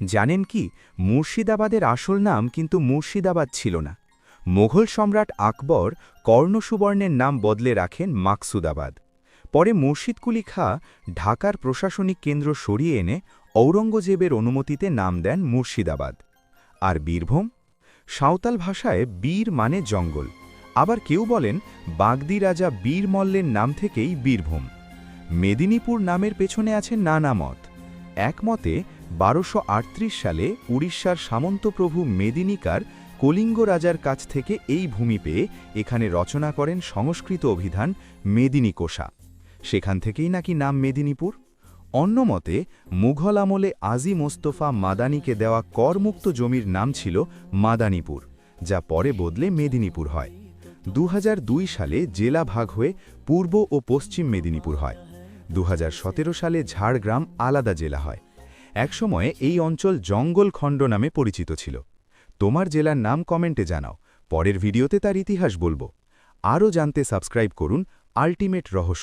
জানেন কি, মুর্শিদাবাদের আসল নাম কিন্তু মুর্শিদাবাদ ছিল না। মোঘল সম্রাট আকবর কর্ণসুবর্ণের নাম বদলে রাখেন মাকসুদাবাদ। পরে মুর্শিদ কুলি খাঁ ঢাকার প্রশাসনিক কেন্দ্র সরিয়ে এনে ঔরঙ্গজেবের অনুমতিতে নাম দেন মুর্শিদাবাদ। আর বীরভূম, সাঁওতাল ভাষায় বীর মানে জঙ্গল। আবার কেউ বলেন বাগদি রাজা বীর মল্লের নাম থেকেই বীরভূম। মেদিনীপুর নামের পেছনে আছে নানা মত। এক মতে ১২৩৮ সালে উড়িষ্যার সামন্তপ্রভু মেদিনীকার কলিঙ্গ রাজার কাছ থেকে এই ভূমি পেয়ে এখানে রচনা করেন সংস্কৃত অভিধান মেদিনীকোষা। সেখান থেকেই নাকি নাম মেদিনীপুর। অন্য মতে মুঘল আমলে আজি মোস্তফা মাদানিকে দেওয়া করমুক্ত জমির নাম ছিল মাদানীপুর, যা পরে বদলে মেদিনীপুর হয়। ২০০২ সালে জেলা ভাগ হয়ে পূর্ব ও পশ্চিম মেদিনীপুর হয়। ২০১৭ সালে ঝাড়গ্রাম আলাদা জেলা হয়। একসময়ে এই অঞ্চল জঙ্গলখণ্ড নামে পরিচিত ছিল। তোমার জেলার নাম কমেন্টে জানাও, পরের ভিডিওতে তার ইতিহাস বলবো। আরও জানতে সাবস্ক্রাইব করুন আল্টিমেট রহস্য।